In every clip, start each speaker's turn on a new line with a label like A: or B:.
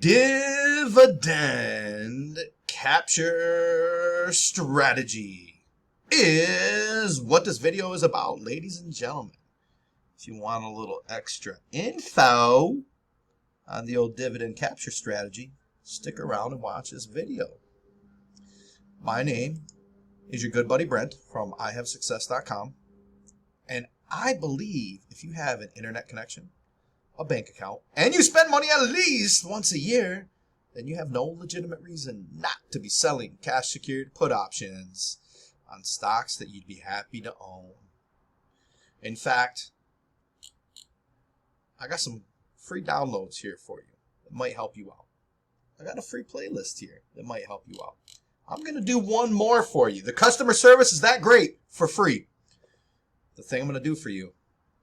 A: Dividend capture strategy is what this video is about, ladies and gentlemen. If you want a little extra info on the old dividend capture strategy, stick around and watch this video. My name is your good buddy Brent from ihavesuccess.com, and I believe if you have an internet connection, a bank account, and you spend money at least once a year, then you have no legitimate reason not to be selling cash secured put options on stocks that you'd be happy to own. In fact, I got some free downloads here for you that might help you out. I got a free playlist here that might help you out. I'm going to do one more for you. The customer service is that great for free. The thing I'm going to do for you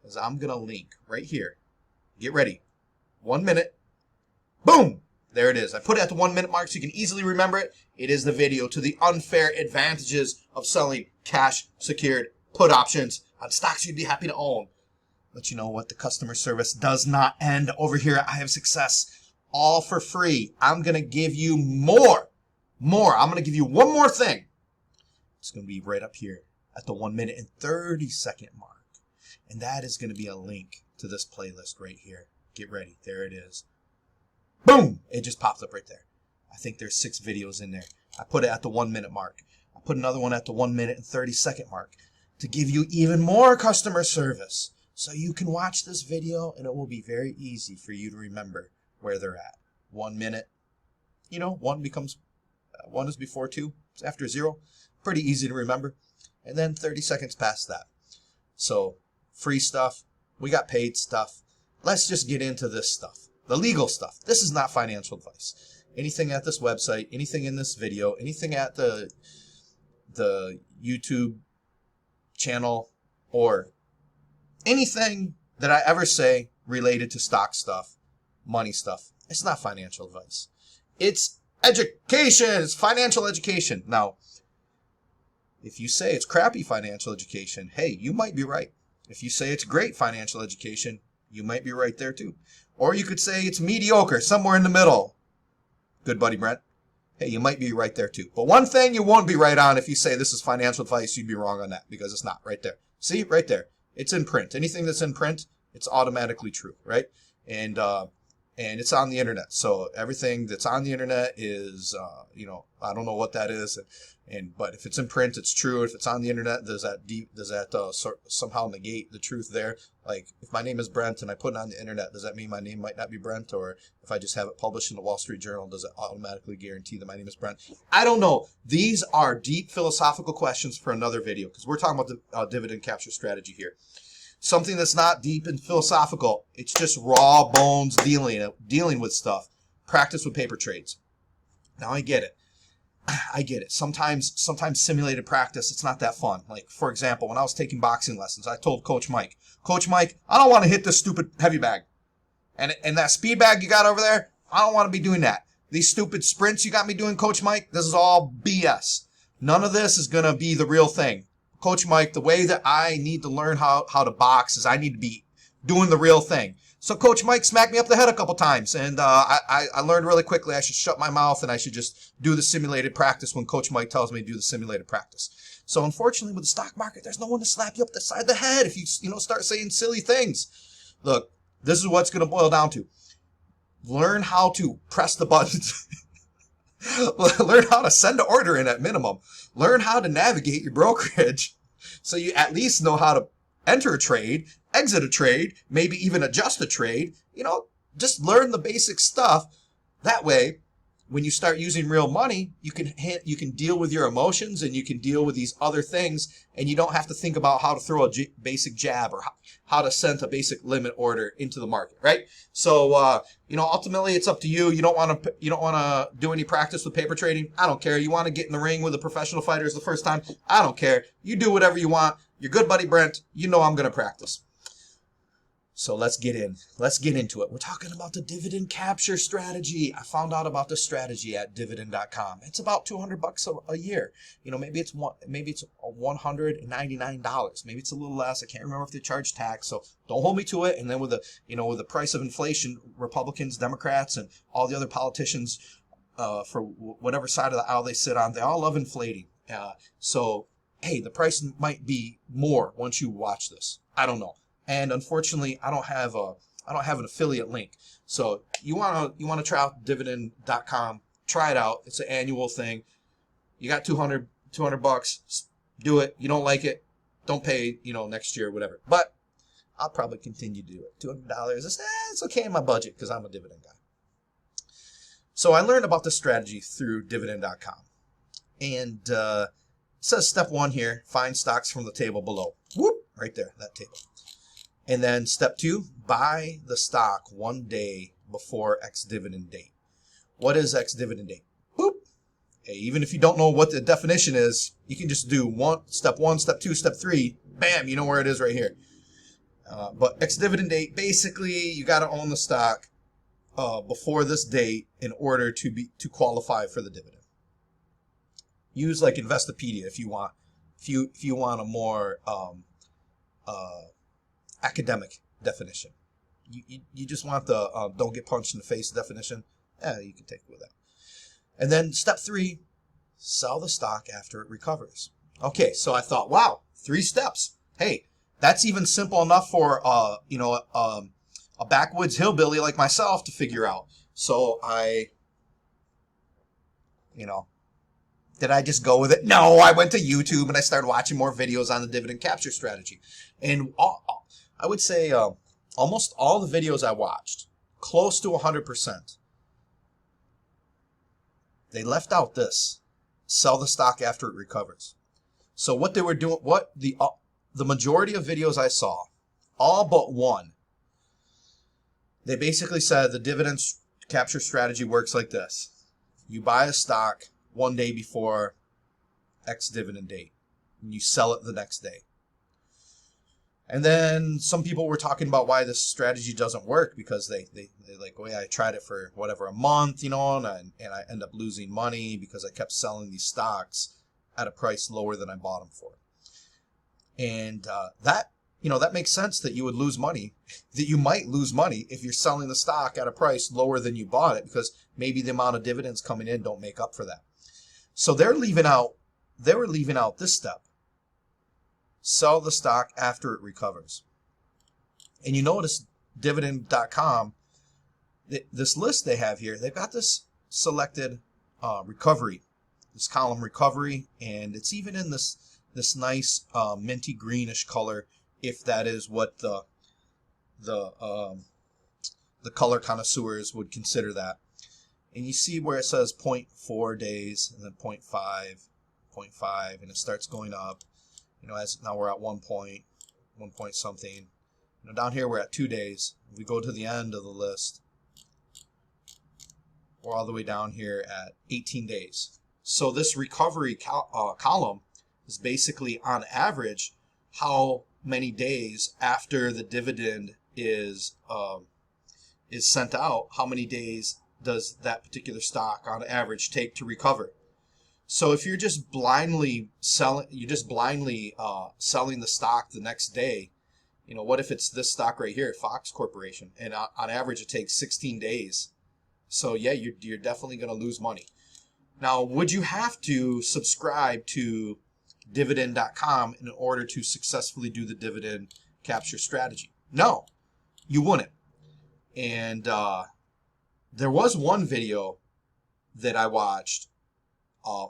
A: is I'm going to link right here. Get ready. 1 minute. Boom! There it is. I put it at the 1 minute mark so you can easily remember it. It is the video to the unfair advantages of selling cash secured put options on stocks you'd be happy to own. But you know what? The customer service does not end over here at I Have Success. All for free. I'm going to give you more. I'm going to give you one more thing. It's going to be right up here at the 1 minute and 30 second mark. And that is going to be a link to this playlist right here. Get ready. There it is. Boom! It just pops up right there. I think there's 6 videos in there. I put it at the 1 minute mark. I put another one at the 1 minute and 30 second mark to give you even more customer service. So you can watch this video and it will be very easy for you to remember where they're at. 1 minute. You know, 1 is before 2. It's after 0. Pretty easy to remember. And then 30 seconds past that. So, free stuff. We got paid stuff. Let's just get into this stuff. The legal stuff. This is not financial advice. Anything at this website, anything in this video, anything at the YouTube channel, or anything that I ever say related to stock stuff, money stuff, it's not financial advice. It's education. It's financial education. Now, if you say it's crappy financial education, hey, you might be right. If you say it's great financial education, you might be right there too. Or you could say it's mediocre, somewhere in the middle. Good buddy Brent. Hey, you might be right there too. But one thing you won't be right on, if you say this is financial advice, you'd be wrong on that, because it's not right there. See, right there. It's in print. Anything that's in print, it's automatically true, right? And it's on the internet. So everything that's on the internet is, I don't know what that is. But if it's in print, it's true. If it's on the internet, does that somehow negate the truth there? Like, if my name is Brent and I put it on the internet, does that mean my name might not be Brent? Or if I just have it published in the Wall Street Journal, does it automatically guarantee that my name is Brent? I don't know. These are deep philosophical questions for another video, because we're talking about the dividend capture strategy here. Something that's not deep and philosophical. It's just raw bones dealing with stuff. Practice with paper trades. Now I get it. Sometimes simulated practice, it's not that fun. Like, for example, when I was taking boxing lessons, I told Coach Mike, I don't want to hit this stupid heavy bag. And that speed bag you got over there, I don't want to be doing that. These stupid sprints you got me doing, Coach Mike, this is all BS. None of this is going to be the real thing. Coach Mike, the way that I need to learn how to box is I need to be doing the real thing. So Coach Mike smacked me up the head a couple times, and I learned really quickly I should shut my mouth and I should just do the simulated practice when Coach Mike tells me to do the simulated practice. So unfortunately with the stock market, there's no one to slap you up the side of the head if you start saying silly things. Look, this is what's going to boil down to. Learn how to press the buttons. Learn how to send an order in at minimum. Learn how to navigate your brokerage so you at least know how to enter a trade, exit a trade, maybe even adjust a trade. Just learn the basic stuff. That way, when you start using real money, you can deal with your emotions and you can deal with these other things, and you don't have to think about how to throw a basic jab or how to send a basic limit order into the market, right? So, ultimately it's up to you. You don't want to do any practice with paper trading. I don't care. You want to get in the ring with the professional fighters the first time. I don't care. You do whatever you want. Your good buddy Brent, I'm going to practice. So let's get into it. We're talking about the dividend capture strategy. I found out about this strategy at dividend.com. It's about $200 a year. You know, maybe it's $199. Maybe it's a little less. I can't remember if they charge tax. So don't hold me to it. And then with the price of inflation, Republicans, Democrats, and all the other politicians, for whatever side of the aisle they sit on, they all love inflating. So hey, the price might be more once you watch this. I don't know. And unfortunately, I don't have an affiliate link. So you wanna try out dividend.com, try it out. It's an annual thing. You got $200 bucks, do it. You don't like it, don't pay, next year or whatever. But I'll probably continue to do it. $200, it's okay in my budget because I'm a dividend guy. So I learned about this strategy through dividend.com. And it says step 1 here, find stocks from the table below. Whoop, right there, that table. And then step 2, buy the stock 1 day before ex-dividend date. What is ex-dividend date? Boop. Hey, even if you don't know what the definition is, you can just do step 1, step 2, step 3. Bam, you know where it is right here. But ex-dividend date, basically, you got to own the stock before this date in order to qualify for the dividend. Use like Investopedia if you want. If you want a more academic definition. You just want the don't get punched in the face definition. You can take it with that. And then step 3, sell the stock after it recovers. Okay, so I thought, wow, 3 steps. Hey, that's even simple enough for a backwoods hillbilly like myself to figure out. So did I just go with it? No, I went to YouTube and I started watching more videos on the dividend capture strategy. And I would say almost all the videos I watched, close to 100%, they left out this, sell the stock after it recovers. So what they were doing, the majority of videos I saw, all but one, they basically said the dividend capture strategy works like this. You buy a stock 1 day before ex-dividend date, and you sell it the next day. And then some people were talking about why this strategy doesn't work because they're like, well, yeah, I tried it for whatever, a month, and I end up losing money because I kept selling these stocks at a price lower than I bought them for. And that makes sense that you would lose money, that you might lose money if you're selling the stock at a price lower than you bought it because maybe the amount of dividends coming in don't make up for that. So they were leaving out this step. Sell the stock after it recovers. And you notice dividend.com, this list they have here, they've got this selected recovery, this column recovery, and it's even in this nice minty greenish color, if that is what the color connoisseurs would consider that. And you see where it says 0.4 days and then 0.5, and it starts going up. As now we're at 1 point something. Down here we're at 2 days. If we go to the end of the list, we're all the way down here at 18 days. So this recovery column is basically on average how many days after the dividend is sent out, how many days does that particular stock on average take to recover. So if you're just blindly selling, selling the stock the next day, what if it's this stock right here, Fox Corporation, and on average it takes 16 days. So yeah, you're definitely going to lose money. Now, would you have to subscribe to dividend.com in order to successfully do the dividend capture strategy? No, you wouldn't. And there was one video that I watched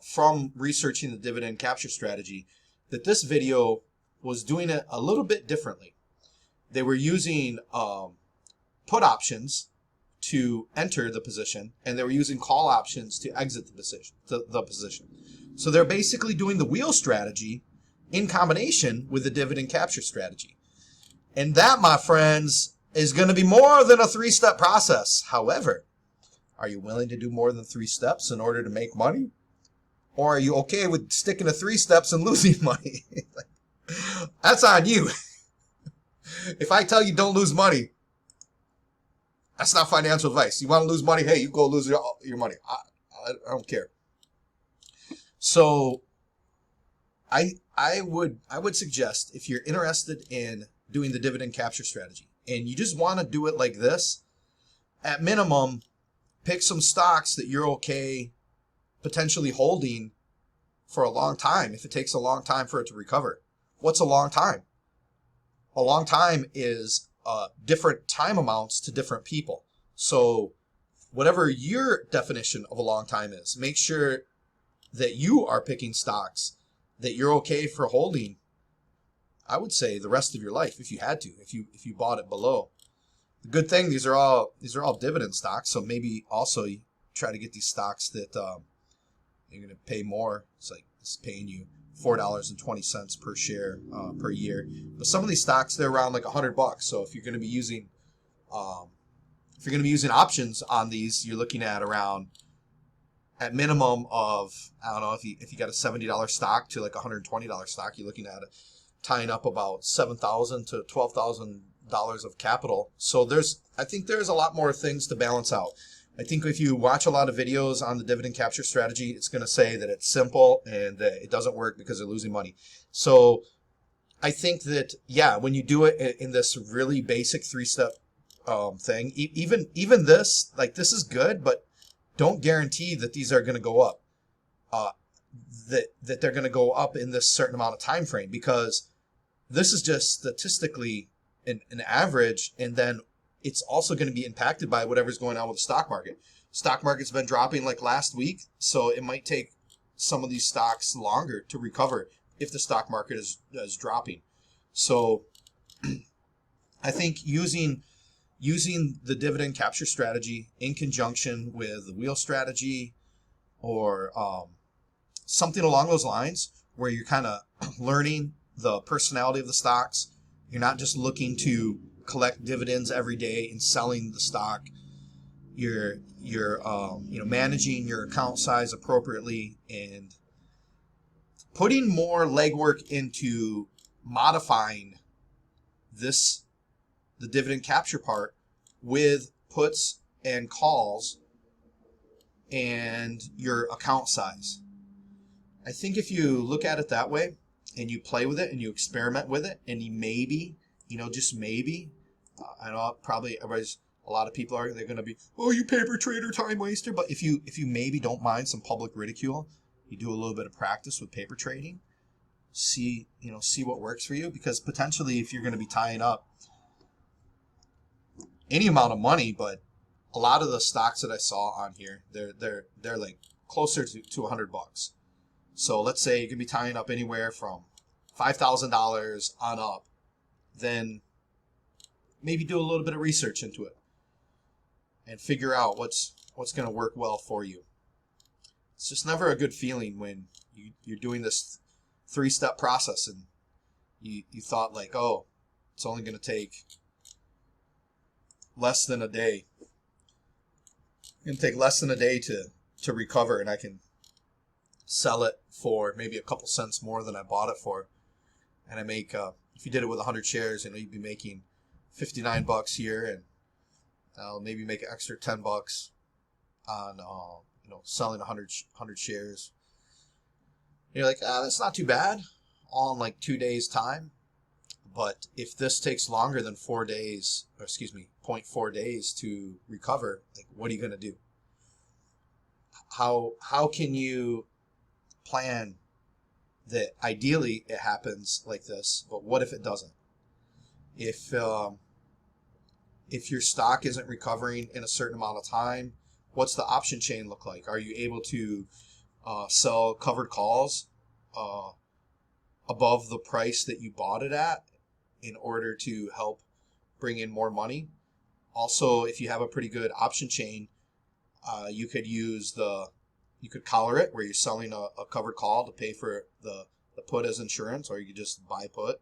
A: from researching the dividend capture strategy, that this video was doing it a little bit differently. They were using put options to enter the position, and they were using call options to exit the position. So they're basically doing the wheel strategy in combination with the dividend capture strategy. And that, my friends, is going to be more than a 3-step process. However, are you willing to do more than 3 steps in order to make money? Or are you okay with sticking to 3 steps and losing money? That's on you. If I tell you don't lose money, that's not financial advice. You want to lose money? Hey, you go lose your money. I don't care. So I would suggest, if you're interested in doing the dividend capture strategy and you just want to do it like this, at minimum, pick some stocks that you're okay potentially holding for a long time if it takes a long time for it to recover. What's a long time? A long time is different time amounts to different people. So whatever your definition of a long time is, make sure that you are picking stocks that you're okay for holding, I would say, the rest of your life if you had to, if you bought it below. The good thing, these are all dividend stocks, so maybe also you try to get these stocks that you're going to pay more. It's like it's paying you $4.20 per share per year. But some of these stocks, they're around like $100. So if you're going to be using options on these, you're looking at around, at minimum of, I don't know, if you got a $70 stock to like a $120 stock, you're looking at tying up about $7,000 to $12,000 of capital. So I think there's a lot more things to balance out. I think if you watch a lot of videos on the dividend capture strategy, it's going to say that it's simple and that it doesn't work because they're losing money. So I think that, yeah, when you do it in this really basic 3-step thing, even this, like, this is good, but don't guarantee that these are going to go up, that they're going to go up in this certain amount of time frame, because this is just statistically an average, and then it's also going to be impacted by whatever's going on with the stock market. Stock market's been dropping like last week, so it might take some of these stocks longer to recover if the stock market is dropping. So I think using the dividend capture strategy in conjunction with the wheel strategy or something along those lines, where you're kind of learning the personality of the stocks. You're not just looking to collect dividends every day and selling the stock. You're managing your account size appropriately and putting more legwork into modifying the dividend capture part with puts and calls and your account size. I think if you look at it that way and you play with it and you experiment with it, and you maybe, just maybe, I know probably a lot of people they're going to be, oh, you paper trader, time waster. But if you maybe don't mind some public ridicule, you do a little bit of practice with paper trading, see what works for you, because potentially if you're going to be tying up any amount of money, but a lot of the stocks that I saw on here, they're like closer to $100. So let's say you can be tying up anywhere from $5,000 on up, then maybe do a little bit of research into it and figure out what's going to work well for you. It's just never a good feeling when you're doing this 3-step process and you thought like, oh, it's only going to take less than a day. It's going to take less than a day to recover, and I can sell it for maybe a couple cents more than I bought it for. And I make, if you did it with 100 shares, you'd be making $59 here, and I'll maybe make an extra $10 on, selling 100 shares. You're like, that's not too bad, all in like 2 days time. But if this takes longer than 4 days, or excuse me, 0.4 days to recover, like, what are you going to do? How can you plan that ideally it happens like this, but what if it doesn't? If your stock isn't recovering in a certain amount of time, what's the option chain look like? Are you able to sell covered calls above the price that you bought it at in order to help bring in more money? Also, if you have a pretty good option chain, you could collar it where you're selling a covered call to pay for the put as insurance, or you could just buy put.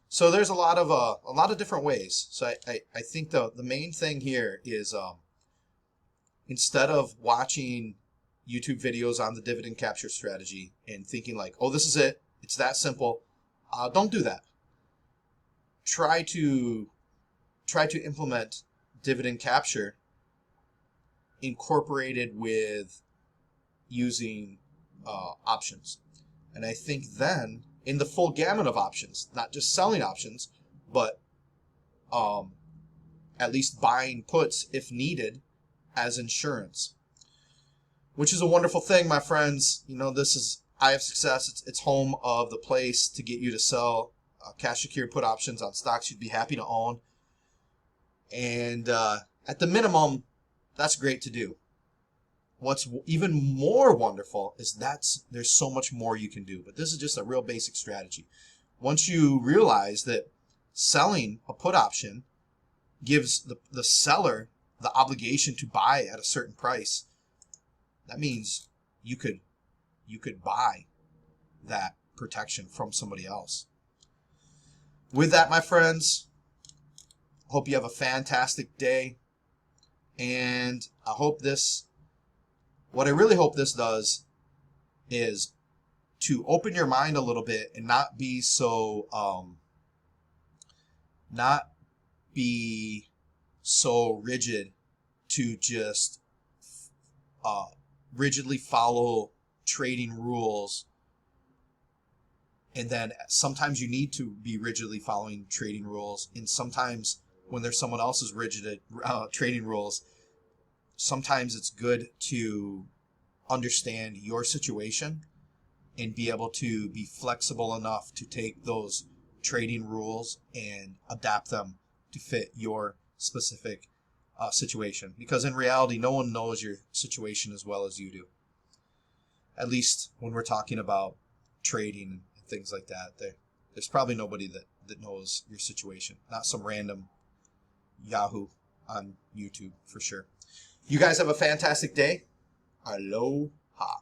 A: So there's a lot of different ways. So I think the main thing here is instead of watching YouTube videos on the dividend capture strategy and thinking like, oh, this is it, it's that simple, don't do that. try to implement dividend capture incorporated with using options. And I think then in the full gamut of options, not just selling options, but at least buying puts if needed as insurance, which is a wonderful thing, my friends. You know, this is I Have Success. It's home of the place to get you to sell cash secured put options on stocks you'd be happy to own. And at the minimum, that's great to do. What's even more wonderful is there's so much more you can do. But this is just a real basic strategy. Once you realize that selling a put option gives the seller the obligation to buy at a certain price, that means you could buy that protection from somebody else. With that, my friends, hope you have a fantastic day. And I hope what I really hope this does is to open your mind a little bit and not be so rigid to just rigidly follow trading rules. And then sometimes you need to be rigidly following trading rules, and sometimes when there's someone else's rigid trading rules, sometimes it's good to understand your situation and be able to be flexible enough to take those trading rules and adapt them to fit your specific situation. Because in reality, no one knows your situation as well as you do. At least when we're talking about trading and things like that, there's probably nobody that knows your situation. Not some random Yahoo on YouTube, for sure. You guys have a fantastic day. Aloha.